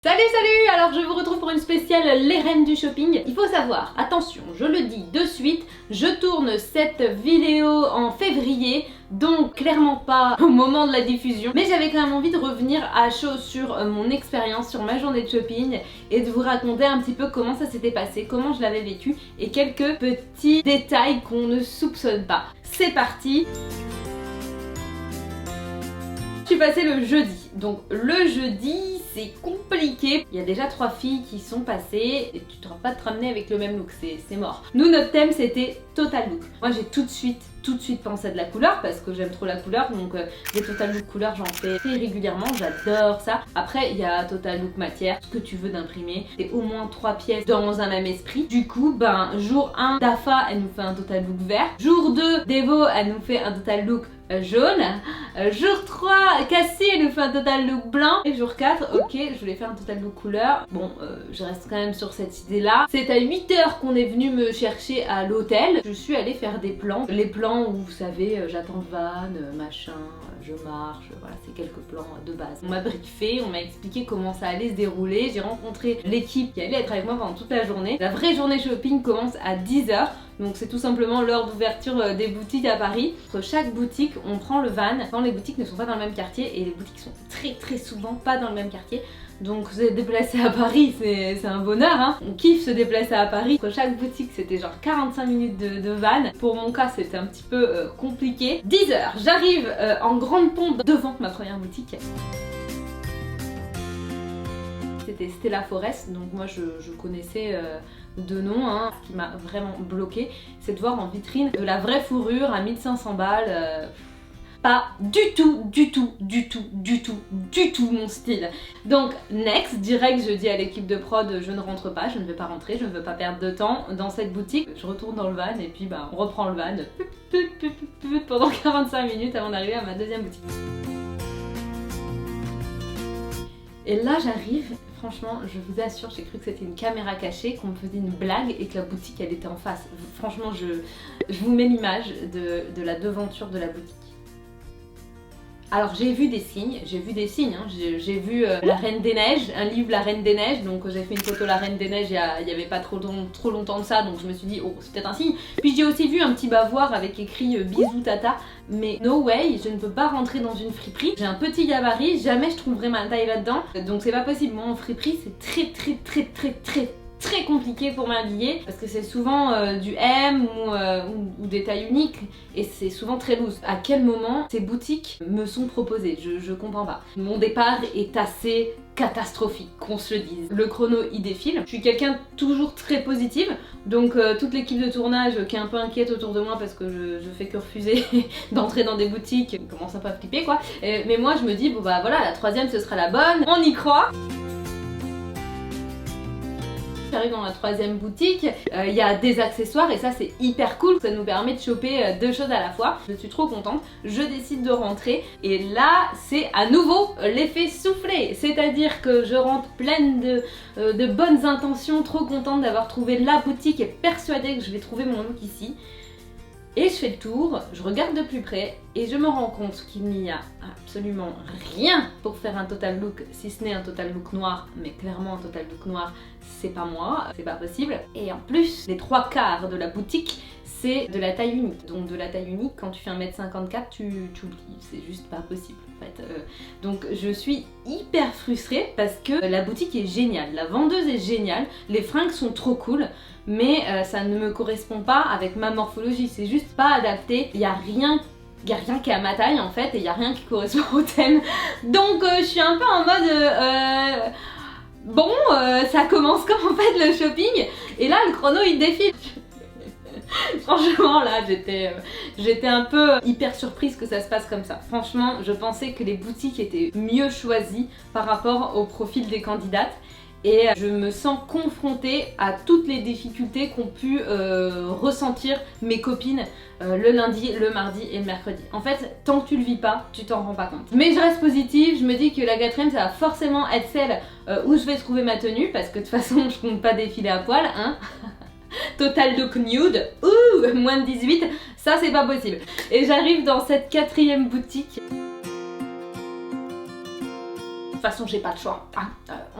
Salut salut. Alors je vous retrouve pour une spéciale Les Reines du Shopping. Il faut savoir, attention, je le dis de suite, je tourne cette vidéo en février, donc clairement pas au moment de la diffusion, mais j'avais quand même envie de revenir à chaud sur mon expérience, sur ma journée de shopping et de vous raconter un petit peu comment ça s'était passé, comment je l'avais vécu et quelques petits détails qu'on ne soupçonne pas. C'est parti. Je suis passée le jeudi, donc le jeudi c'est compliqué. Il y a déjà 3 filles qui sont passées et tu ne pourras pas te ramener avec le même look, c'est mort. Nous notre thème c'était total look. Moi j'ai tout de suite pensé à de la couleur parce que j'aime trop la couleur, donc des total look couleur j'en fais très régulièrement, j'adore ça. Après il y a total look matière, ce que tu veux d'imprimer, c'est au moins 3 pièces dans un même esprit. Du coup jour 1 Dafa elle nous fait un total look vert, jour 2 Devo elle nous fait un total look jaune, jour 3 Cassie elle nous fait un total look blanc et jour 4 ok je voulais faire un total look couleur. Bon je reste quand même sur cette idée là. C'est à 8h qu'on est venu me chercher à l'hôtel. Je suis allée faire des plans, les plans où vous savez j'attends le van, machin, je marche, voilà c'est quelques plans de base. On m'a briefé, on m'a expliqué comment ça allait se dérouler, j'ai rencontré l'équipe qui allait être avec moi pendant toute la journée. La vraie journée shopping commence à 10h. Donc c'est tout simplement l'heure d'ouverture des boutiques à Paris. Entre chaque boutique, on prend le van. Quand les boutiques ne sont pas dans le même quartier et les boutiques sont très souvent pas dans le même quartier. Donc se déplacer à Paris, c'est un bonheur hein. On kiffe se déplacer à Paris. Entre chaque boutique, c'était genre 45 minutes de van. Pour mon cas, c'était un petit peu compliqué. 10h, j'arrive en grande pompe devant ma première boutique. C'était Stella Forest, donc moi je connaissais de nom, hein. Ce qui m'a vraiment bloqué, c'est de voir en vitrine de la vraie fourrure à 1500 balles. Pas du tout mon style. Donc next, direct je dis à l'équipe de prod je ne rentre pas, je ne vais pas rentrer, je ne veux pas perdre de temps dans cette boutique. Je retourne dans le van et puis on reprend le van pendant 45 minutes avant d'arriver à ma deuxième boutique. Et là j'arrive, franchement je vous assure j'ai cru que c'était une caméra cachée, qu'on me faisait une blague et que la boutique elle était en face. Franchement je vous mets l'image de la devanture de la boutique. Alors j'ai vu des signes, hein. J'ai vu La Reine des Neiges, un livre La Reine des Neiges, donc j'ai fait une photo La Reine des Neiges il y avait pas trop longtemps de ça, donc je me suis dit oh c'est peut-être un signe. Puis j'ai aussi vu un petit bavoir avec écrit bisous tata, mais no way, je ne peux pas rentrer dans une friperie. J'ai un petit gabarit, jamais je trouverai ma taille là-dedans, donc c'est pas possible. Moi en friperie c'est très compliqué pour m'habiller parce que c'est souvent du M ou des tailles uniques et c'est souvent très loose. À quel moment ces boutiques me sont proposées? Je comprends pas. Mon départ est assez catastrophique, qu'on se le dise. Le chrono il défile. Je suis quelqu'un toujours très positive, donc toute l'équipe de tournage qui est un peu inquiète autour de moi parce que je fais que refuser d'entrer dans des boutiques, commence un peu à flipper quoi. Mais moi je me dis bon bah voilà, la troisième ce sera la bonne, on y croit. J'arrive dans la troisième boutique, il y a des accessoires et ça c'est hyper cool, ça nous permet de choper 2 choses à la fois. Je suis trop contente, je décide de rentrer et là c'est à nouveau l'effet soufflé, c'est-à-dire que je rentre pleine de bonnes intentions, trop contente d'avoir trouvé la boutique et persuadée que je vais trouver mon look ici. Et je fais le tour, je regarde de plus près et je me rends compte qu'il n'y a absolument rien pour faire un total look, si ce n'est un total look noir, mais clairement un total look noir c'est pas moi, c'est pas possible. Et en plus, les 3/4 de la boutique c'est de la taille unique. Donc de la taille unique, quand tu fais 1m54, tu oublies, c'est juste pas possible en fait. Donc je suis hyper frustrée parce que la boutique est géniale, la vendeuse est géniale, les fringues sont trop cool, mais ça ne me correspond pas avec ma morphologie, c'est juste pas adapté, il y a rien qui est à ma taille en fait et il y a rien qui correspond au thème. Donc je suis un peu en mode bon ça commence comme en fait le shopping et là le chrono il défile. Franchement là j'étais un peu hyper surprise que ça se passe comme ça. Franchement je pensais que les boutiques étaient mieux choisies par rapport au profil des candidates et je me sens confrontée à toutes les difficultés qu'ont pu ressentir mes copines le lundi, le mardi et le mercredi. En fait tant que tu le vis pas, tu t'en rends pas compte. Mais je reste positive, je me dis que la 4ème ça va forcément être celle où je vais trouver ma tenue parce que de toute façon je compte pas défiler à poil hein. Total look nude, ouh, moins de 18, ça c'est pas possible. Et j'arrive dans cette 4ème boutique. toute façon j'ai pas le choix,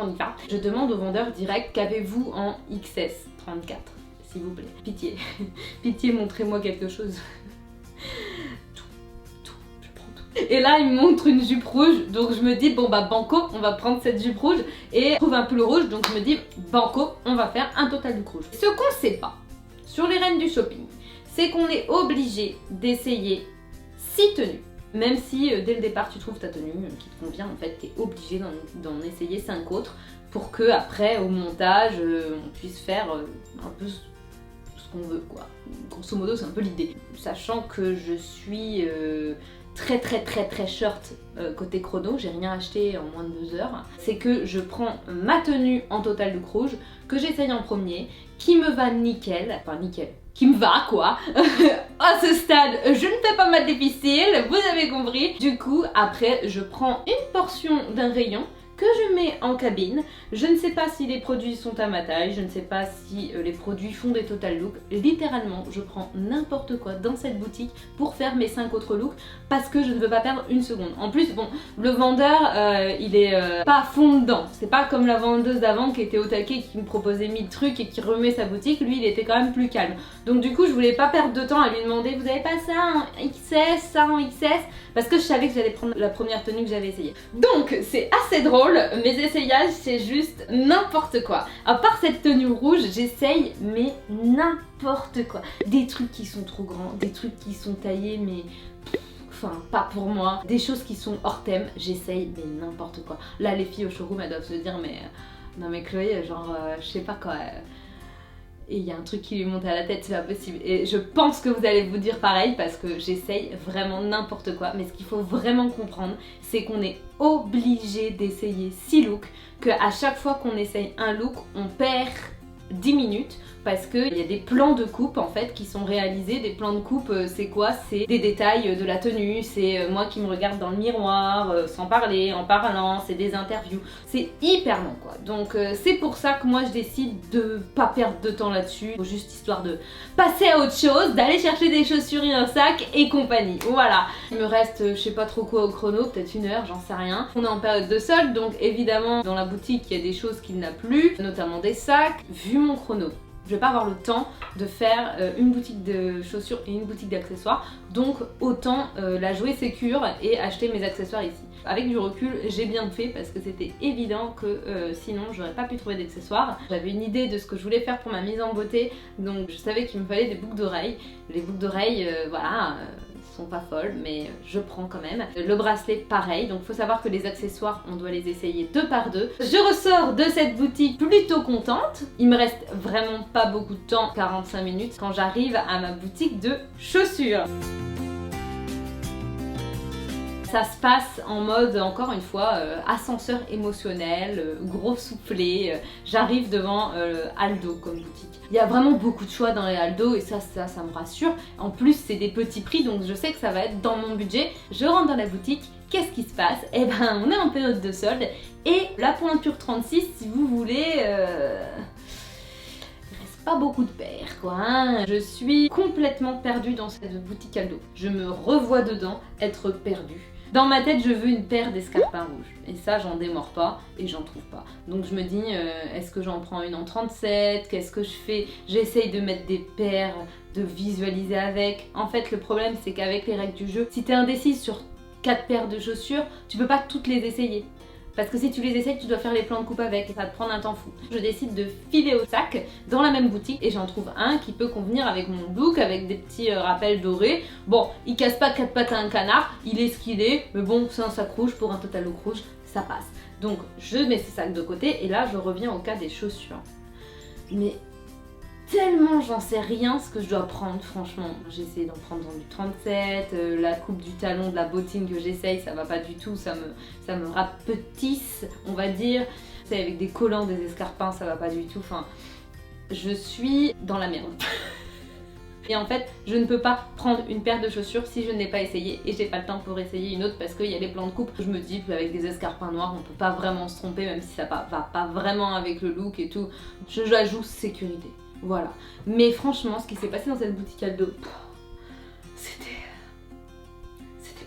on y va. Je demande au vendeur direct, qu'avez-vous en XS 34, s'il vous plaît, pitié, pitié montrez-moi quelque chose. Et là il me montre une jupe rouge, donc je me dis bon bah banco, on va prendre cette jupe rouge. Et je trouve un pull rouge, donc je me dis banco, on va faire un total look rouge. Ce qu'on sait pas sur les reines du shopping, c'est qu'on est obligé d'essayer 6 tenues. Même si dès le départ tu trouves ta tenue qui te convient, en fait t'es obligé d'en essayer 5 autres pour que après au montage on puisse faire un peu ce qu'on veut quoi. Grosso modo c'est un peu l'idée. Sachant que je suis très short côté chrono, j'ai rien acheté en moins de 2 heures, c'est que je prends ma tenue en total look rouge, que j'essaye en premier, qui me va nickel, enfin nickel, qui me va quoi. À ce stade, je ne fais pas mal difficile, vous avez compris. Du coup, après, je prends une portion d'un rayon que je mets en cabine. Je ne sais pas si les produits sont à ma taille, je ne sais pas si les produits font des total looks. Littéralement, je prends n'importe quoi dans cette boutique pour faire mes 5 autres looks parce que je ne veux pas perdre une seconde. En plus, bon, le vendeur, il est pas à fond dedans. C'est pas comme la vendeuse d'avant qui était au taquet, qui me proposait 1000 trucs et qui remet sa boutique. Lui, il était quand même plus calme. Donc du coup, je voulais pas perdre de temps à lui demander, vous avez pas ça en XS, ça en XS, parce que je savais que j'allais prendre la première tenue que j'avais essayée. Donc c'est assez drôle, mes essayages c'est juste n'importe quoi. À part cette tenue rouge, j'essaye mais n'importe quoi. Des trucs qui sont trop grands, des trucs qui sont taillés mais... Enfin, pas pour moi. Des choses qui sont hors thème, j'essaye mais n'importe quoi. Là les filles au showroom elles doivent se dire mais... Non mais Chloé, genre je sais pas quoi... Et il y a un truc qui lui monte à la tête, c'est pas possible. Et je pense que vous allez vous dire pareil parce que j'essaye vraiment n'importe quoi. Mais ce qu'il faut vraiment comprendre, c'est qu'on est obligé d'essayer 6 looks. Qu'à chaque fois qu'on essaye un look, on perd 10 minutes. Parce qu'il y a des plans de coupe en fait qui sont réalisés. Des plans de coupe c'est quoi? C'est des détails de la tenue, c'est moi qui me regarde dans le miroir sans parler, en parlant, c'est des interviews. C'est hyper long quoi. Donc c'est pour ça que moi je décide de pas perdre de temps là-dessus. Juste histoire de passer à autre chose, d'aller chercher des chaussures et un sac et compagnie. Voilà. Il me reste je sais pas trop quoi au chrono, peut-être 1 heure, j'en sais rien. On est en période de solde donc évidemment dans la boutique il y a des choses qu'il n'a plus, notamment des sacs. Vu mon chrono, je vais pas avoir le temps de faire une boutique de chaussures et une boutique d'accessoires, donc autant la jouer sécure et acheter mes accessoires ici. Avec du recul, j'ai bien fait parce que c'était évident que sinon j'aurais pas pu trouver d'accessoires. J'avais une idée de ce que je voulais faire pour ma mise en beauté, donc je savais qu'il me fallait des boucles d'oreilles. Les boucles d'oreilles, voilà... sont pas folles mais je prends quand même. Le bracelet pareil, donc faut savoir que les accessoires on doit les essayer 2 par 2. Je ressors de cette boutique plutôt contente. Il me reste vraiment pas beaucoup de temps, 45 minutes, quand j'arrive à ma boutique de chaussures. Ça se passe en mode, encore une fois, ascenseur émotionnel, gros soufflé. J'arrive devant Aldo comme boutique. Il y a vraiment beaucoup de choix dans les Aldo et ça me rassure. En plus, c'est des petits prix, donc je sais que ça va être dans mon budget. Je rentre dans la boutique, qu'est-ce qui se passe? Eh ben, on est en période de solde et la pointure 36, si vous voulez... pas beaucoup de paires quoi hein. Je suis complètement perdue dans cette boutique Aldo. Je me revois dedans être perdue. Dans ma tête je veux une paire d'escarpins rouges et ça j'en démords pas et j'en trouve pas. Donc je me dis est-ce que j'en prends une en 37? Qu'est-ce que je fais? J'essaye de mettre des paires, de visualiser avec. En fait le problème c'est qu'avec les règles du jeu, si t'es indécise sur 4 paires de chaussures, tu peux pas toutes les essayer. Parce que si tu les essayes, tu dois faire les plans de coupe avec et ça va te prendre un temps fou. Je décide de filer au sac dans la même boutique et j'en trouve un qui peut convenir avec mon look, avec des petits rappels dorés. Bon, il casse pas 4 pattes à un canard, il est ce qu'il est, mais bon, c'est un sac rouge pour un total look rouge, ça passe. Donc je mets ce sac de côté et là je reviens au cas des chaussures. Mais tellement j'en sais rien ce que je dois prendre franchement. J'ai essayé d'en prendre dans du 37, la coupe du talon de la bottine que j'essaye ça va pas du tout, ça me rapetisse on va dire. C'est avec des collants, des escarpins ça va pas du tout, enfin je suis dans la merde. Et en fait, je ne peux pas prendre une paire de chaussures si je ne l'ai pas essayé et j'ai pas le temps pour essayer une autre parce qu'il y a les plans de coupe. Je me dis qu'avec des escarpins noirs, on peut pas vraiment se tromper même si ça va pas vraiment avec le look et tout. Je la joue sécurité. Voilà. Mais franchement, ce qui s'est passé dans cette boutique Aldo, c'était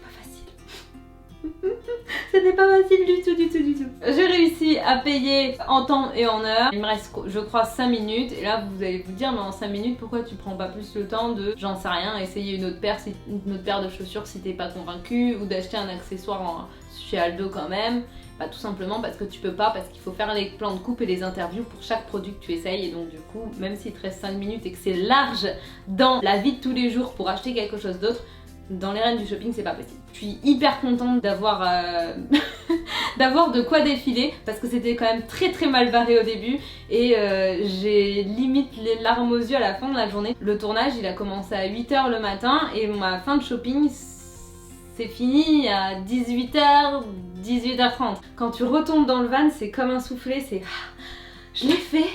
pas facile. Ce n'est pas facile du tout, du tout, du tout. J'ai réussi à payer en temps et en heure. Il me reste, je crois, 5 minutes. Et là, vous allez vous dire, mais en 5 minutes, pourquoi tu prends pas plus le temps de, j'en sais rien, essayer une autre paire de chaussures si t'es pas convaincu, ou d'acheter un accessoire chez Aldo quand même. Bah, tout simplement parce que tu peux pas, parce qu'il faut faire les plans de coupe et les interviews pour chaque produit que tu essayes. Et donc du coup, même s'il te reste 5 minutes et que c'est large dans la vie de tous les jours pour acheter quelque chose d'autre, dans les reines du shopping, c'est pas possible. Je suis hyper contente d'avoir d'avoir de quoi défiler parce que c'était quand même très mal barré au début et j'ai limite les larmes aux yeux à la fin de la journée. Le tournage, il a commencé à 8 h le matin et ma fin de shopping, c'est fini à 18 h, 18 h 30. Quand tu retombes dans le van, c'est comme un soufflet, c'est je l'ai fait.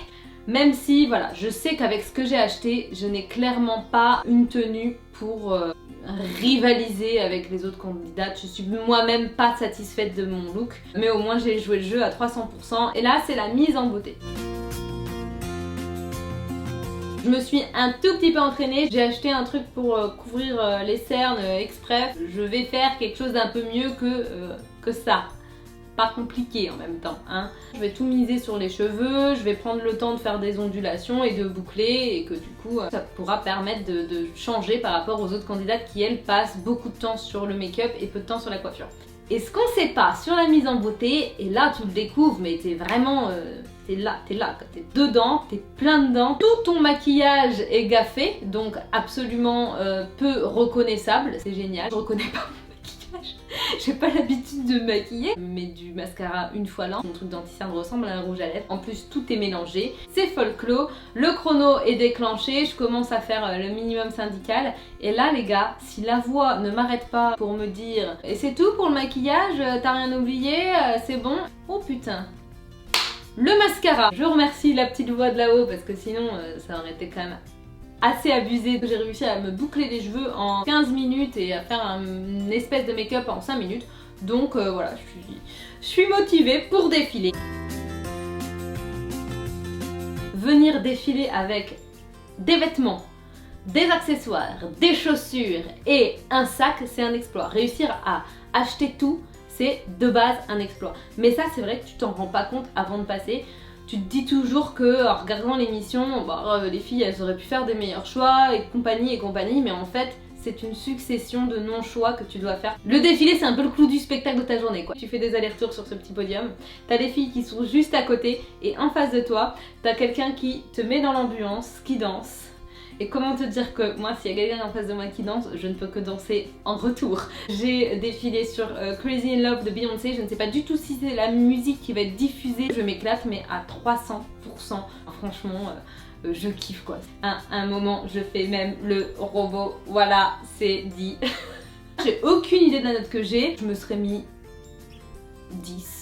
Même si, voilà, je sais qu'avec ce que j'ai acheté, je n'ai clairement pas une tenue pour rivaliser avec les autres candidates. Je suis moi-même pas satisfaite de mon look, mais au moins j'ai joué le jeu à 300%. Et là, c'est la mise en beauté. Je me suis un tout petit peu entraînée, j'ai acheté un truc pour couvrir les cernes exprès. Je vais faire quelque chose d'un peu mieux que ça. Pas compliqué en même temps, hein. Je vais tout miser sur les cheveux, je vais prendre le temps de faire des ondulations et de boucler et que du coup ça pourra permettre de changer par rapport aux autres candidates qui elles passent beaucoup de temps sur le make-up et peu de temps sur la coiffure. Et ce qu'on sait pas sur la mise en beauté, et là tu le découvres mais t'es vraiment... t'es là, t'es dedans, t'es plein dedans. Tout ton maquillage est gaffé, donc absolument peu reconnaissable, c'est génial. Je reconnais pas mon maquillage, j'ai pas l'habitude de me maquiller. Je mets du mascara une fois l'an, mon truc d'anti-cerne ressemble à un rouge à lèvres. En plus tout est mélangé, c'est folklore, le chrono est déclenché, je commence à faire le minimum syndical. Et là les gars, si la voix ne m'arrête pas pour me dire « Et c'est tout pour le maquillage, t'as rien oublié, c'est bon ?» Oh putain. Le mascara, je remercie la petite voix de là-haut parce que sinon ça aurait été quand même assez abusé. J'ai réussi à me boucler les cheveux en 15 minutes et à faire une espèce de make-up en 5 minutes. Donc voilà, je suis motivée pour défiler. Venir défiler avec des vêtements, des accessoires, des chaussures et un sac, c'est un exploit. Réussir à acheter tout, c'est de base un exploit. Mais ça, c'est vrai que tu t'en rends pas compte avant de passer. Tu te dis toujours que en regardant l'émission, les filles elles auraient pu faire des meilleurs choix et compagnie, mais en fait c'est une succession de non-choix que tu dois faire. Le défilé c'est un peu le clou du spectacle de ta journée quoi. Tu fais des allers-retours sur ce petit podium, t'as des filles qui sont juste à côté et en face de toi, t'as quelqu'un qui te met dans l'ambiance, qui danse. Et comment te dire que moi, s'il y a quelqu'un en face de moi qui danse, je ne peux que danser en retour. J'ai défilé sur Crazy in Love de Beyoncé, je ne sais pas du tout si c'est la musique qui va être diffusée. Je m'éclate mais à 300%. Franchement, je kiffe quoi. À un moment, je fais même le robot. Voilà, c'est dit. J'ai aucune idée de la note que j'ai. Je me serais mis 10.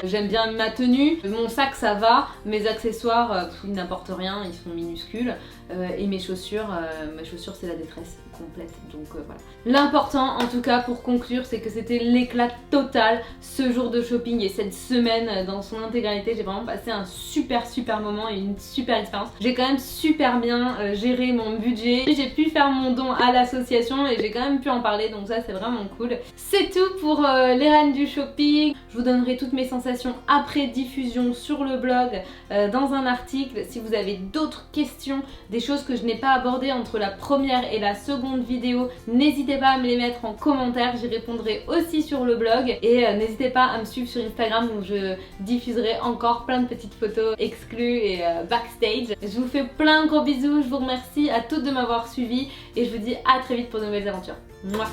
J'aime bien ma tenue, mon sac ça va, mes accessoires ils n'importent rien, ils sont minuscules et mes chaussures c'est la détresse complète donc voilà. L'important en tout cas pour conclure c'est que c'était l'éclat total ce jour de shopping et cette semaine dans son intégralité. J'ai vraiment passé un super moment et une super expérience. J'ai quand même super bien géré mon budget, j'ai pu faire mon don à l'association et j'ai quand même pu en parler donc ça c'est vraiment cool. C'est tout pour les reines du shopping. Je vous donnerai toutes mes sensations après diffusion sur le blog dans un article. Si vous avez d'autres questions, des choses que je n'ai pas abordées entre la première et la seconde vidéo, n'hésitez pas à me les mettre en commentaire, j'y répondrai aussi sur le blog et n'hésitez pas à me suivre sur Instagram où je diffuserai encore plein de petites photos exclues et backstage. Je vous fais plein de gros bisous, je vous remercie à toutes de m'avoir suivi et je vous dis à très vite pour de nouvelles aventures. Mouah.